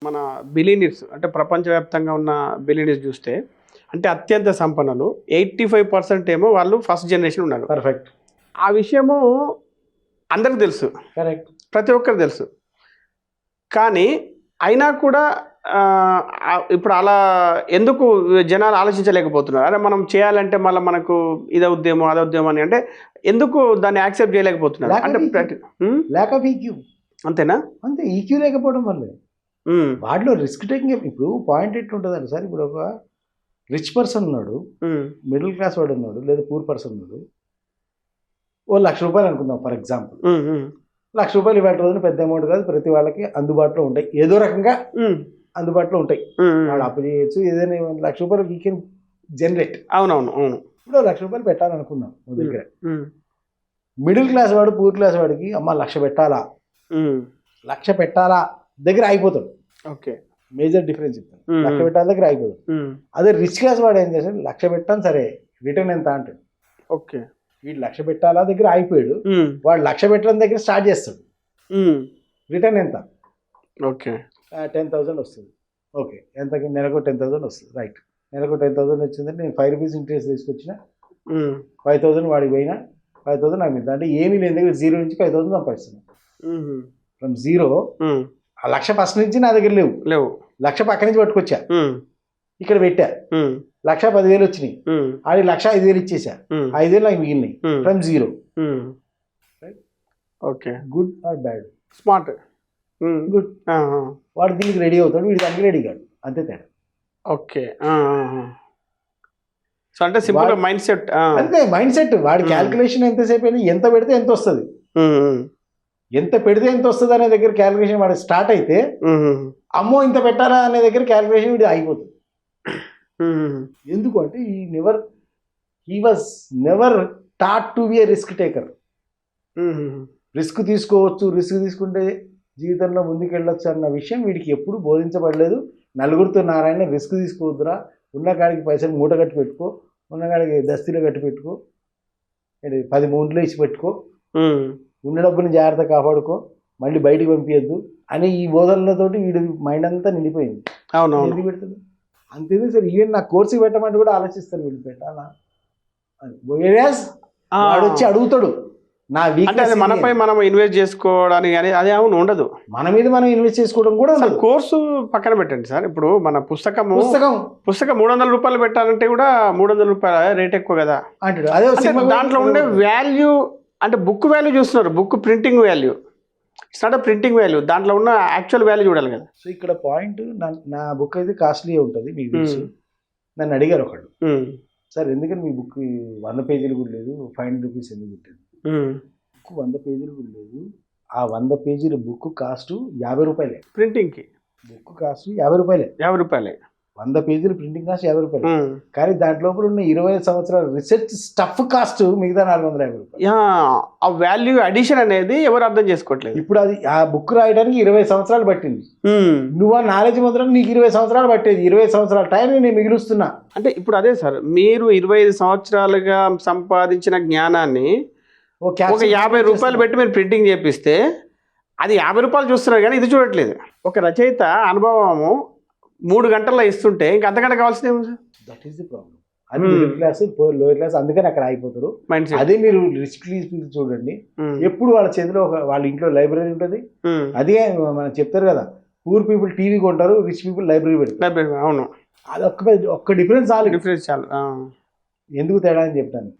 మన బిలియనీర్స్ అంటే ప్రపంచవ్యాప్తంగా ఉన్న బిలియనీర్స్ చూస్తే అంటే అత్యంత సంపన్నులు 85% ఏమో వాళ్ళు ఫస్ట్ జనరేషన్ ఉన్నారు. పర్ఫెక్ట్. ఆ విషయము అందరికి తెలుసు, కరెక్ట్. ప్రతి ఒక్కరికి తెలుసు. కానీ అయినా కూడా ఇప్పుడు అలా ఎందుకు జనాలు ఆలోచించలేకపోతున్నారు? అరే మనం చేయాలంటే మళ్ళీ మనకు ఇదవుద్దేమో అదవుద్దేమో అని, అంటే ఎందుకు దాన్ని యాక్సెప్ట్ చేయలేకపోతున్నారు? అంటే ల్యాక్ ఆఫ్ ఈక్యూ. అంతేనా? అంతే, ఈక్యూ లేకపోవడం వల్లే వాటిలో రిస్క్ టేకింగ్. ఇప్పుడు పాయింట్ ఎట్లుంటుందండి సార్, ఇప్పుడు ఒక రిచ్ పర్సన్ ఉన్నాడు, మిడిల్ క్లాస్ వాడు ఉన్నాడు, లేదా పూర్ పర్సన్ ఉన్నాడు. ఓ ₹1,00,000 అనుకుందాం ఫర్ ఎగ్జాంపుల్. ₹1,00,000 ఇవాళ రోజున పెద్ద అమౌంట్ కాదు, ప్రతి వాళ్ళకి అందుబాటులో ఉంటాయి, ఏదో రకంగా అందుబాటులో ఉంటాయి. వాడు అప్పు చేయొచ్చు, ఏదైనా ₹1,00,000 వీ కెన్ జనరేట్. అవునవును అవును. ఇప్పుడు ₹1,00,000 పెట్టాలనుకుందాం మా దగ్గర. మిడిల్ క్లాస్ వాడు పూర్ క్లాస్ వాడికి అమ్మ 1,00,000 పెట్టాలా, 1,00,000 పెట్టాలా దగ్గర అయిపోతాడు. ఓకే, మేజర్ డిఫరెన్స్ చెప్తాను. 1,00,000 పెట్టాల దగ్గర అయిపోతాడు. అదే రిచ్ క్లాస్ వాడు ఏం చేస్తాడు, 1,00,000 పెట్టాను సరే రిటర్న్ ఎంత అంటాడు. ఓకే, వీడు 1,00,000 పెట్టాలా దగ్గర అయిపోయాడు, వాడు 1,00,000 పెట్టడం దగ్గర స్టార్ట్ చేస్తాడు. రిటర్న్ ఎంత? ఓకే, 10,000 వస్తుంది. ఓకే, ఎంతకి? నెలకు 10,000 వస్తుంది. రైట్, నెలకు 10,000 వచ్చిందంటే నేను ₹5 ఇంట్రెస్ట్ తీసుకొచ్చిన, 5,000 వాడికి పోయినా, 5,000 నాకు మిగతా. అంటే ఏమీ లేదు, దగ్గర 0 నుంచి 5,000 సంపాదిస్తున్నాను. ఫ్రమ్ 0 ఆ 1,00,000 ఫస్ట్ నుంచి నా దగ్గర లేవు, 1,00,000 పక్క నుంచి పట్టుకొచ్చా, ఇక్కడ పెట్టా, 1,00,000 10,000 వచ్చినాయి. ఆడి 1,00,000 5,000 ఇచ్చేసా, 5,000 నాకు మిగిలినాయి from 0. Okay, good or bad? Smart, good. వాడు దీనికి రెడీ అవుతాడు, వీడి దానికి రెడీ కాడు, అంతే తేడా. ఓకే, సో అంటే సింపుల్ మైండ్ సెట్. అంతే మైండ్ సెట్. వాడి క్యాల్కులేషన్ ఎంతసేపు అయినా ఎంత పెడితే ఎంత వస్తుంది, ఎంత పెడితే ఎంత వస్తుంది అనే దగ్గర క్యాల్కులేషన్ వాడు స్టార్ట్ అయితే, అమ్మో ఇంత పెట్టాలా అనే దగ్గర క్యాల్కులేషన్ వీడి అయిపోతుంది. ఎందుకు అంటే he was never taught to be a risk taker. Risk తీసుకోవచ్చు, రిస్క్ తీసుకుంటే జీవితంలో ముందుకెళ్ళొచ్చు అన్న విషయం వీడికి ఎప్పుడు బోధించబడలేదు. నలుగురితో నారాయణ రిస్క్ తీసుకోవద్దురా, ఉన్న కాడికి పైసలు మూట కట్టి పెట్టుకో, ఉన్న కాడికి దస్తీలో కట్టి పెట్టుకో, 10 మూంట్లో ఇచ్చి పెట్టుకో, ఉన్న డబ్బుని జాగ్రత్త కాపాడుకో, మళ్ళీ బయటికి పంపించద్దు అని ఈ బోధనలతోటి వీడి మైండ్ అంతా నిండిపోయింది. ఎందుకు పెడుతుంది అంతేంది సార్? ఈవెన్ నా కోర్సుకి పెట్టమంటే కూడా ఆలోచిస్తారు వీళ్ళు పెట్టాలా అని. వాడు వచ్చి అడుగుతాడు నా వీక్నెస్, మనపై మనం ఇన్వెస్ట్ చేసుకోవడానికి కానీ అది అవును ఉండదు. మన మీద మనం ఇన్వెస్ట్ చేసుకోవడం కూడా ఉండదు. కోర్సు పక్కన పెట్టండి సార్, ఇప్పుడు మన పుస్తకం ₹300 పెట్టాలంటే కూడా ₹300 రేట్ ఎక్కువ కదా అంటాడు. అదే దాంట్లో ఉండే వాల్యూ అంటే బుక్ వాల్యూ చూస్తున్నారు, book printing value, it's not printing value, దాంట్లో ఉన్న యాక్చువల్ వాల్యూ చూడాలి కదా. సో ఇక్కడ పాయింట్, నా బుక్ అయితే కాస్ట్లీ ఉంటుంది మీకు తెలుసు. నన్ను అడిగారు ఒకళ్ళు, సార్ ఎందుకని మీ బుక్ 100 పేజీలు కూడా లేదు, ₹500 ఎందుకు పెట్టారు? బుక్ 100 పేజీలు కూడా లేదు, ఆ 100 పేజీల బుక్ కాస్ట్ ₹50. ప్రింటింగ్కి బుక్ కాస్ట్ ₹50. 100 పేజీలు ప్రింటింగ్ కాస్ట్ ₹50. కానీ దాంట్లో ఉన్న 20 సంవత్సరాల రీసెర్చ్ స్టఫ్ కాస్ట్ మిగతా ₹450. ఆ వాల్యూ అడిషన్ అనేది ఎవరు అర్థం చేసుకోవట్లేదు. ఇప్పుడు అది ఆ బుక్ రాయడానికి 20 సంవత్సరాలు పట్టింది, నువ్వు ఆ నాలెడ్జ్ మాత్రం నీకు 20 సంవత్సరాలు పట్టేది, 20 సంవత్సరాల టైం నేను మిగులుస్తున్నా. అంటే ఇప్పుడు అదే సార్, మీరు 25 సంవత్సరాలుగా సంపాదించిన జ్ఞానాన్ని ఒక ₹50 పెట్టి మీరు ప్రింటింగ్ చేపిస్తే అది ₹50 చూస్తున్నారు, కానీ ఇది చూడట్లేదు. ఒక రచయిత అనుభవము 3 గంటల్లో ఇస్తుంటే ఇంకా అంతకంటే కావాల్సింది ఏమో sir. That is the problem. అది మిడిల్ క్లాస్, లోయర్ క్లాస్, అందుకని అక్కడ అయిపోతారు. అదే మీరు రిచ్ పీపుల్ చూడండి, ఎప్పుడు వాళ్ళ చేతిలో వాళ్ళ ఇంట్లో లైబ్రరీ ఉంటుంది. అదే మనం చెప్తారు కదా, పూర్ పీపుల్ టీవీ కొంటారు, రిచ్ పీపుల్ లైబ్రరీ పెడతారు. అవును, అది ఒక్క డిఫరెన్స్ చాలు. డిఫరెన్స్ చాలు. ఎందుకు తేడా అని చెప్తాను.